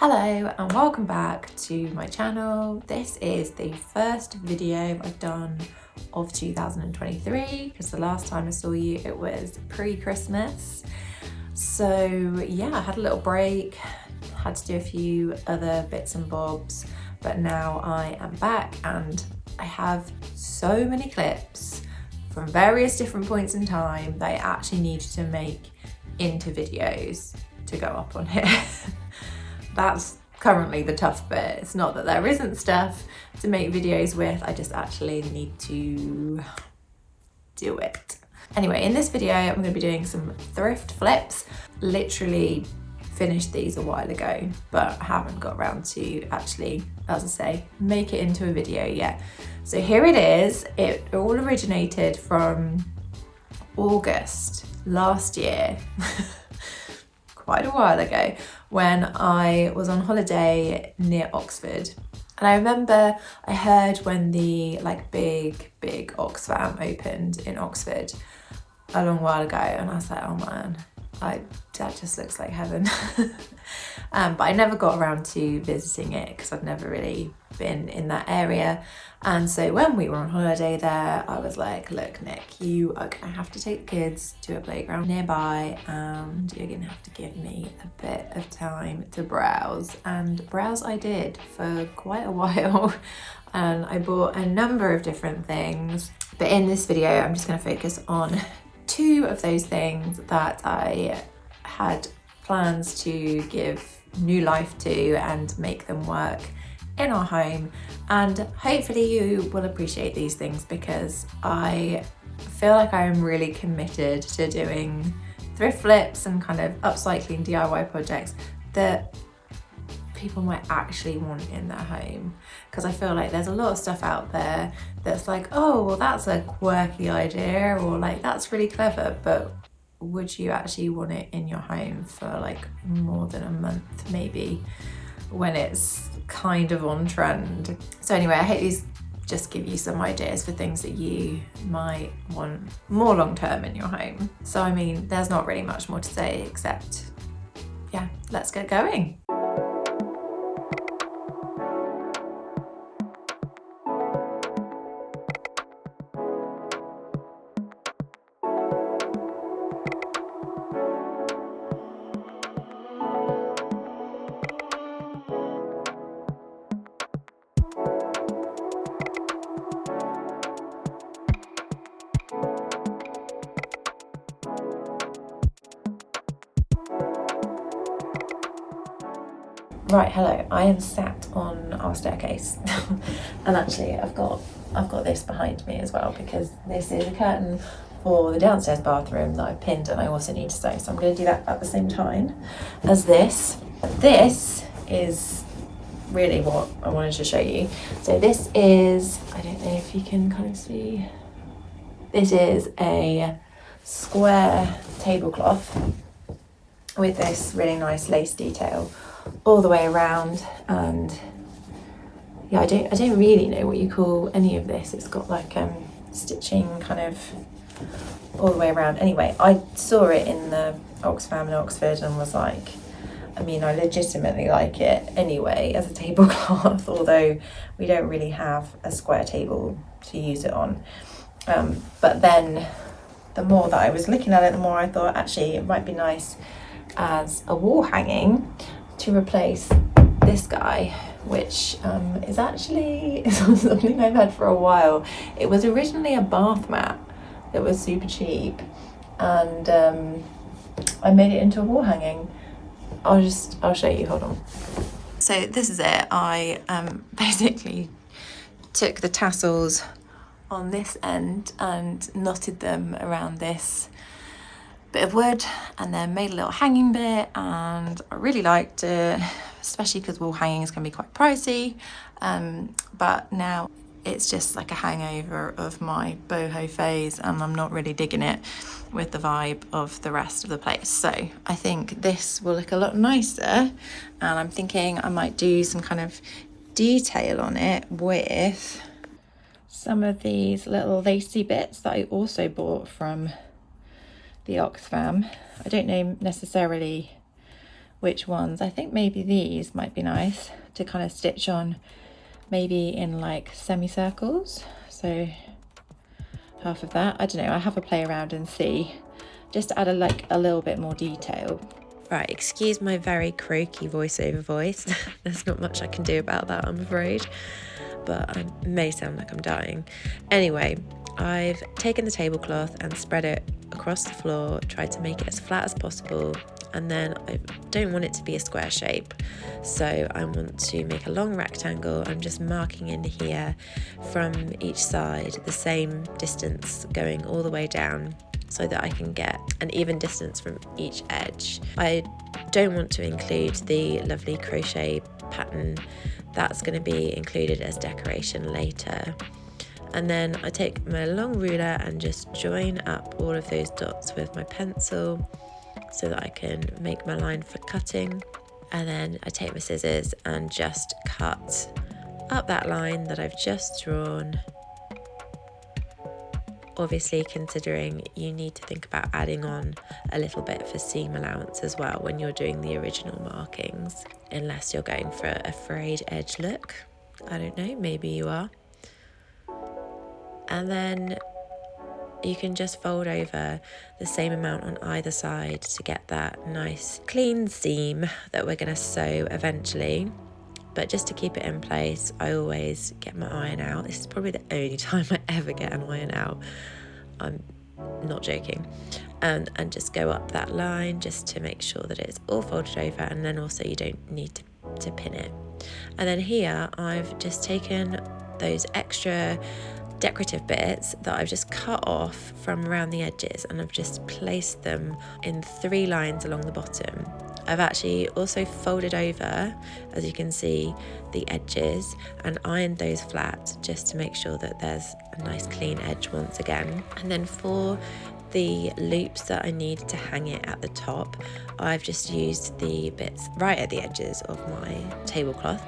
Hello and welcome back to my channel. This is the first video I've done of 2023 because the last time I saw you it was pre-Christmas. So yeah, I had a little break, had to do a few other bits and bobs, but now I am back and I have so many clips from various different points in time that I actually needed to make into videos to go up on here. That's currently the tough bit. It's not that there isn't stuff to make videos with, I just actually need to do it. Anyway, in this video, I'm going to be doing some thrift flips. Literally finished these a while ago, but I haven't got around to actually, as I say, make it into a video yet. So here it is. It all originated from August last year. Quite a while ago, when I was on holiday near Oxford. And I remember I heard when the big Oxfam opened in Oxford a long while ago, and I was like, oh man, that just looks like heaven. But I never got around to visiting it because I'd never really been in that area. And so when we were on holiday there, I was like, look, Nick, you are gonna have to take the kids to a playground nearby and you're gonna have to give me a bit of time to browse. And browse I did for quite a while. And I bought a number of different things. But in this video, I'm just gonna focus on two of those things that I had plans to give new life to and make them work in our home. And hopefully you will appreciate these things because I feel like I am really committed to doing thrift flips and kind of upcycling DIY projects that people might actually want in their home. Because I feel like there's a lot of stuff out there that's like, oh, well, that's a quirky idea, or like, that's really clever, but would you actually want it in your home for like more than a month maybe, when it's kind of on trend? So anyway, I hope these just give you some ideas for things that you might want more long-term in your home. So I mean, there's not really much more to say except, yeah, let's get going. Right, hello, I am sat on our staircase and actually I've got this behind me as well because this is a curtain for the downstairs bathroom that I pinned and I also need to sew, so I'm going to do that at the same time as this. This is really what I wanted to show you. So this is, I don't know if you can kind of see, this is a square tablecloth with this really nice lace detail all the way around. And yeah, I don't really know what you call any of this. It's got like stitching kind of all the way around. Anyway, I saw it in the Oxfam in Oxford and was like, I mean, I legitimately like it anyway as a tablecloth, although we don't really have a square table to use it on. But then the more that I was looking at it, the more I thought actually it might be nice as a wall hanging to replace this guy, which is actually something I've had for a while. It was originally a bath mat that was super cheap, and I made it into a wall hanging. I'll show you, hold on. So this is it. I basically took the tassels on this end and knotted them around this bit of wood and then made a little hanging bit, and I really liked it, especially because wall hangings can be quite pricey, but now it's just like a hangover of my boho phase and I'm not really digging it with the vibe of the rest of the place. So I think this will look a lot nicer, and I'm thinking I might do some kind of detail on it with some of these little lacy bits that I also bought from the Oxfam. I don't know necessarily which ones. I think maybe these might be nice to kind of stitch on, maybe in like semicircles. So half of that, I don't know, I have a play around and see, just to add a little bit more detail. Right, excuse my very croaky voiceover voice. There's not much I can do about that, I'm afraid, but I may sound like I'm dying. Anyway, I've taken the tablecloth and spread it across the floor, tried to make it as flat as possible, and then I don't want it to be a square shape, so I want to make a long rectangle. I'm just marking in here from each side the same distance going all the way down, so that I can get an even distance from each edge. I don't want to include the lovely crochet pattern. That's going to be included as decoration later. And then I take my long ruler and just join up all of those dots with my pencil so that I can make my line for cutting. And then I take my scissors and just cut up that line that I've just drawn. Obviously, considering you need to think about adding on a little bit for seam allowance as well when you're doing the original markings, unless you're going for a frayed edge look. I don't know, maybe you are. And then you can just fold over the same amount on either side to get that nice clean seam that we're going to sew eventually. But just to keep it in place, I always get my iron out. This is probably the only time I ever get an iron out. I'm not joking. And just go up that line just to make sure that it's all folded over, and then also you don't need to pin it. And then here I've just taken those extra decorative bits that I've just cut off from around the edges, and I've just placed them in 3 lines along the bottom. I've actually also folded over, as you can see, the edges and ironed those flat just to make sure that there's a nice clean edge once again. And then for the loops that I need to hang it at the top, I've just used the bits right at the edges of my tablecloth,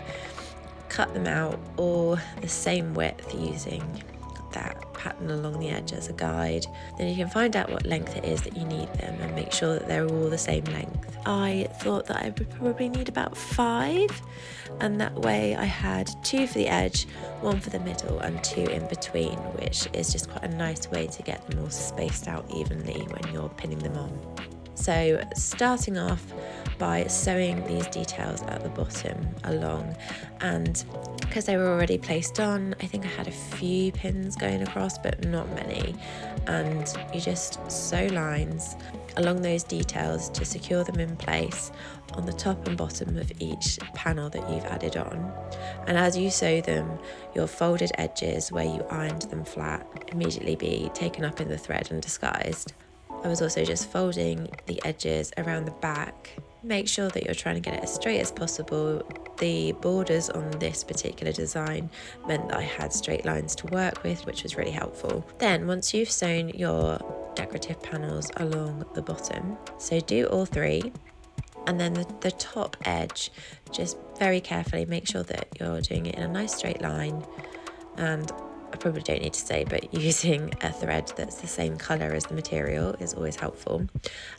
cut them out all the same width using that pattern along the edge as a guide. Then you can find out what length it is that you need them and make sure that they're all the same length. I thought that I would probably need about 5, and that way I had 2 for the edge, 1 for the middle and 2 in between, which is just quite a nice way to get them all spaced out evenly when you're pinning them on. So starting off by sewing these details at the bottom along, and because they were already placed on, I think I had a few pins going across but not many, and you just sew lines along those details to secure them in place on the top and bottom of each panel that you've added on. And as you sew them, your folded edges where you ironed them flat immediately be taken up in the thread and disguised. I was also just folding the edges around the back. Make sure that you're trying to get it as straight as possible. The borders on this particular design meant that I had straight lines to work with, which was really helpful. Then once you've sewn your decorative panels along the bottom, so do all 3, and then the top edge, just very carefully make sure that you're doing it in a nice straight line, and I probably don't need to say, but using a thread that's the same colour as the material is always helpful.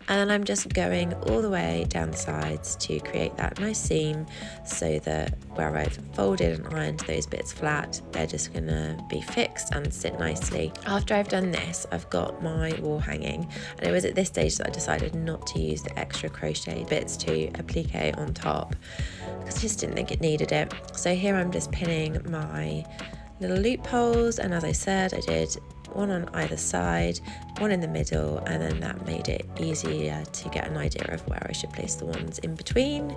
And then I'm just going all the way down the sides to create that nice seam, so that where I've folded and ironed those bits flat, they're just going to be fixed and sit nicely. After I've done this, I've got my wall hanging, and it was at this stage that I decided not to use the extra crochet bits to applique on top, because I just didn't think it needed it. So here I'm just pinning my little loopholes, and as I said, I did 1 on either side, 1 in the middle, and then that made it easier to get an idea of where I should place the ones in between.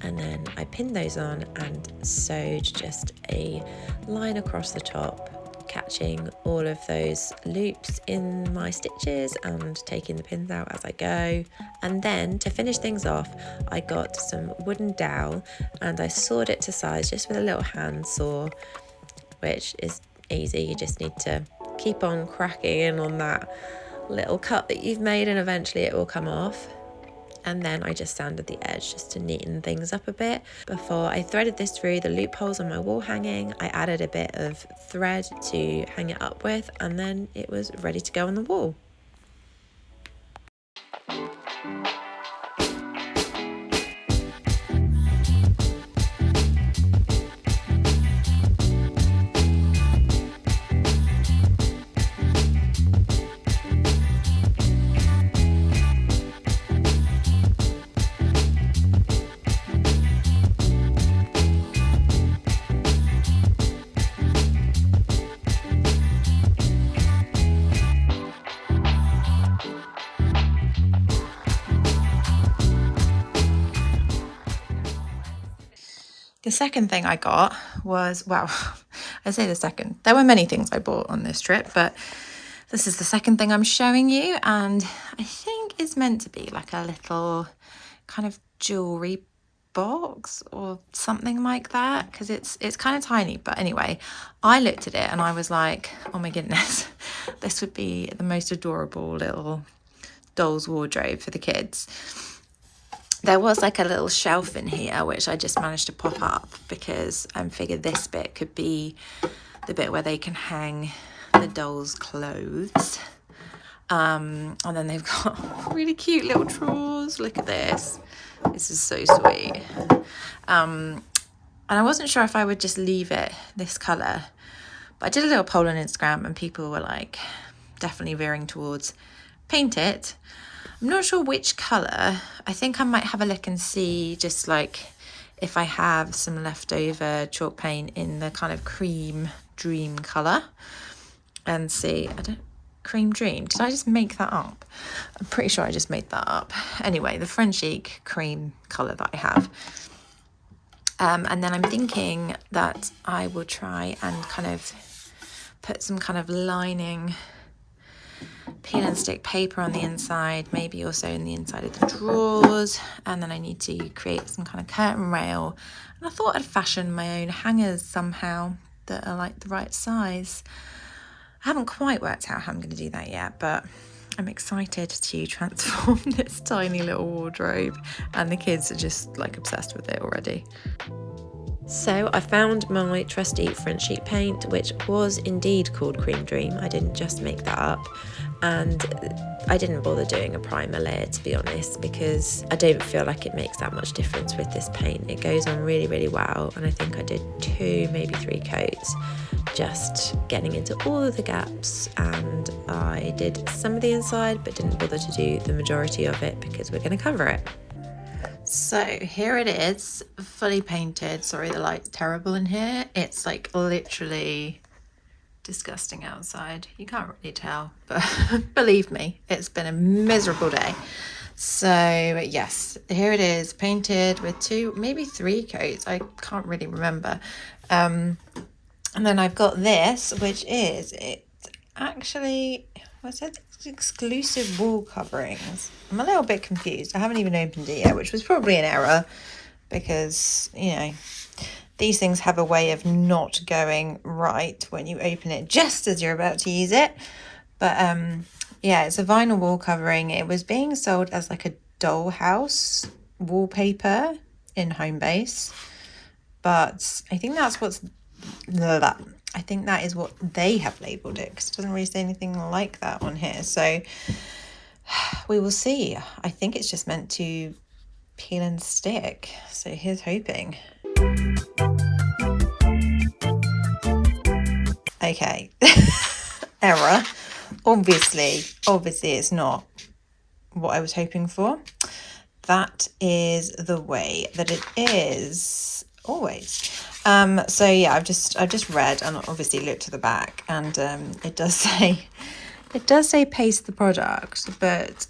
And then I pinned those on and sewed just a line across the top, catching all of those loops in my stitches and taking the pins out as I go. And then to finish things off, I got some wooden dowel and I sawed it to size just with a little hand saw, which is easy. You just need to keep on cracking in on that little cut that you've made, and eventually it will come off. And then I just sanded the edge just to neaten things up a bit. Before I threaded this through the loopholes on my wall hanging, I added a bit of thread to hang it up with, and then it was ready to go on the wall. The second thing I got was, well, I say the second. There were many things I bought on this trip, but this is the second thing I'm showing you, and I think it's meant to be like a little kind of jewelry box or something like that, because it's kind of tiny. But anyway, I looked at it and I was like, oh my goodness, this would be the most adorable little doll's wardrobe for the kids. There was like a little shelf in here which I just managed to pop up because I figured this bit could be the bit where they can hang the dolls' clothes. And then they've got really cute little drawers. Look at this. This is so sweet. And I wasn't sure if I would just leave it this colour, but I did a little poll on Instagram and people were like definitely veering towards paint it. I'm not sure which colour. I think I might have a look and see just like if I have some leftover chalk paint in the kind of cream dream colour and see. Cream dream, did I just make that up? I'm pretty sure I just made that up. Anyway, the French chic cream colour that I have. And then I'm thinking that I will try and kind of put some kind of lining peel and stick paper on the inside, maybe also in the inside of the drawers, and then I need to create some kind of curtain rail. And I thought I'd fashion my own hangers somehow that are like the right size. I haven't quite worked out how I'm going to do that yet, but I'm excited to transform this tiny little wardrobe, and the kids are just like obsessed with it already. So I found my trusty French sheet paint, which was indeed called Cream Dream. I didn't just make that up, and I didn't bother doing a primer layer, to be honest, because I don't feel like it makes that much difference with this paint. It goes on really, really well, and I think I did 2, maybe 3 coats, just getting into all of the gaps, and I did some of the inside but didn't bother to do the majority of it because we're going to cover it. So here it is, fully painted. Sorry, the light's terrible in here. It's like literally disgusting outside. You can't really tell, but believe me, it's been a miserable day. So yes, here it is, painted with 2, maybe 3 coats. I can't really remember. And then I've got this, which is, it's actually, what's it? Exclusive wall coverings. I'm a little bit confused. I haven't even opened it yet, which was probably an error because, you know, these things have a way of not going right when you open it just as you're about to use it. But yeah, it's a vinyl wall covering. It was being sold as like a dollhouse wallpaper in Homebase, but I think that's what's that. I think that is what they have labelled it, because it doesn't really say anything like that on here. So we will see. I think it's just meant to peel and stick. So here's hoping. Okay. Error. Obviously it's not what I was hoping for. That is the way that it is always. So yeah, I've just read and obviously looked to the back, and it does say paste the product, but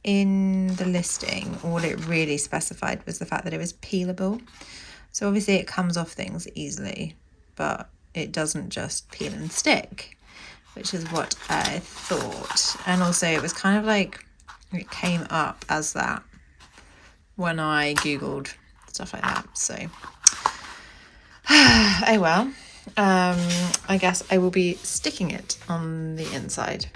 in the listing all it really specified was the fact that it was peelable. So obviously it comes off things easily, but it doesn't just peel and stick, which is what I thought. And also it was kind of like it came up as that when I googled stuff like that. So oh well, I guess I will be sticking it on the inside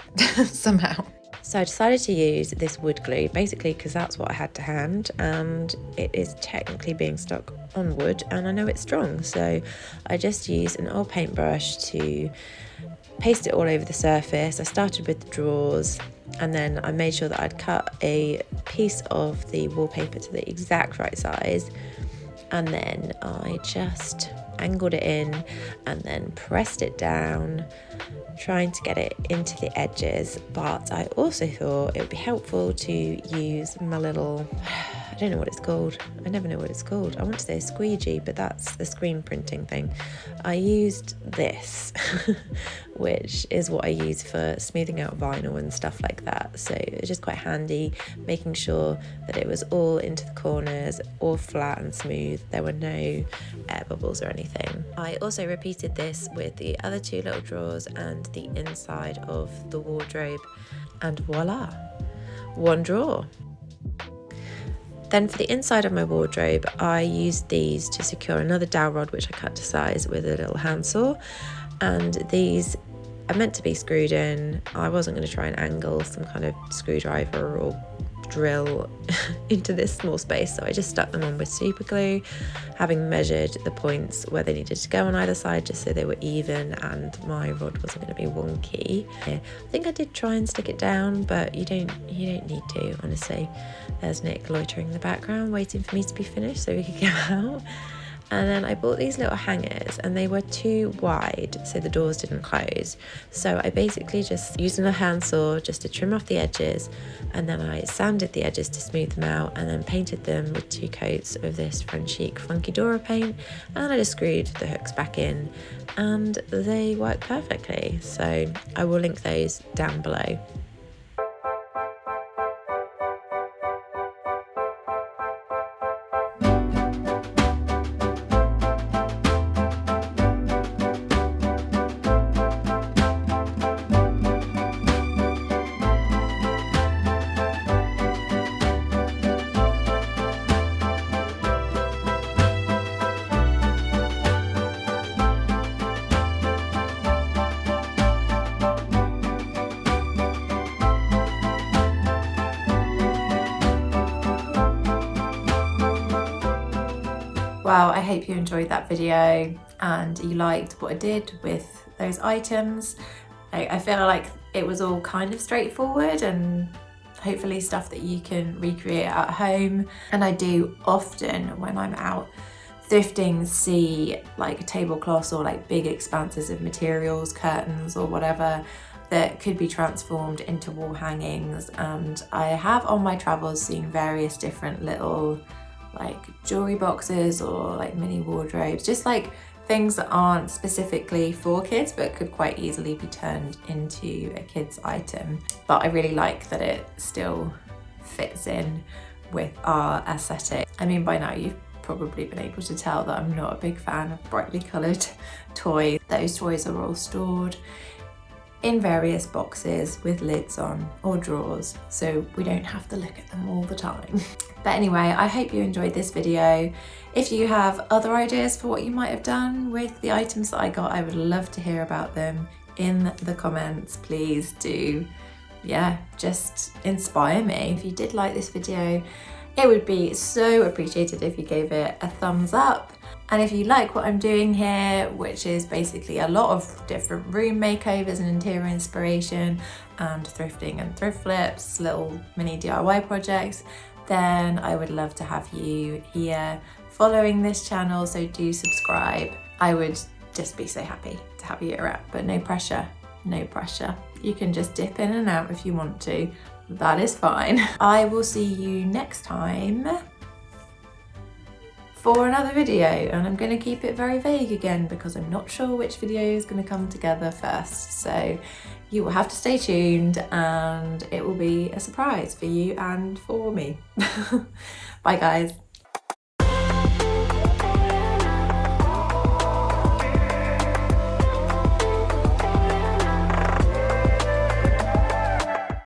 somehow. So I decided to use this wood glue basically because that's what I had to hand, and it is technically being stuck on wood and I know it's strong, so I just used an old paintbrush to paste it all over the surface. I started with the drawers, and then I made sure that I'd cut a piece of the wallpaper to the exact right size, and then I just angled it in and then pressed it down, trying to get it into the edges. But I also thought it would be helpful to use my little, I don't know what it's called. I never know what it's called. I want to say a squeegee, but that's the screen printing thing. I used this, which is what I use for smoothing out vinyl and stuff like that. So it's just quite handy, making sure that it was all into the corners, all flat and smooth. There were no air bubbles or anything. I also repeated this with the other two little drawers and the inside of the wardrobe, and voila, one drawer. Then for the inside of my wardrobe, I used these to secure another dowel rod, which I cut to size with a little handsaw. And these are meant to be screwed in. I wasn't going to try and angle some kind of screwdriver or drill into this small space, so I just stuck them on with super glue, having measured the points where they needed to go on either side just so they were even and my rod wasn't going to be wonky. I think I did try and stick it down, but you don't need to, honestly. There's Nick loitering in the background waiting for me to be finished so we could go out. And then I bought these little hangers, and they were too wide, so the doors didn't close. So I basically just used a handsaw just to trim off the edges, and then I sanded the edges to smooth them out, and then painted them with 2 coats of this French Chic Funky Dora paint, and I just screwed the hooks back in, and they work perfectly. So I will link those down below. Well, I hope you enjoyed that video and you liked what I did with those items. I feel like it was all kind of straightforward and hopefully stuff that you can recreate at home. And I do often, when I'm out thrifting, see like tablecloths or like big expanses of materials, curtains or whatever, that could be transformed into wall hangings. And I have on my travels seen various different little like jewelry boxes or like mini wardrobes, just like things that aren't specifically for kids but could quite easily be turned into a kid's item. But I really like that it still fits in with our aesthetic. I mean, by now you've probably been able to tell that I'm not a big fan of brightly coloured toys. Those toys are all stored in various boxes with lids on or drawers, so we don't have to look at them all the time. But anyway, I hope you enjoyed this video. If you have other ideas for what you might have done with the items that I got, I would love to hear about them in the comments. Please do, yeah, just inspire me. If you did like this video, it would be so appreciated if you gave it a thumbs up. And if you like what I'm doing here, which is basically a lot of different room makeovers and interior inspiration and thrifting and thrift flips, little mini DIY projects, then I would love to have you here following this channel, so do subscribe. I would just be so happy to have you around, but no pressure, no pressure. You can just dip in and out if you want to, that is fine. I will see you next time for another video, and I'm going to keep it very vague again because I'm not sure which video is going to come together first, so you will have to stay tuned and it will be a surprise for you and for me. Bye guys.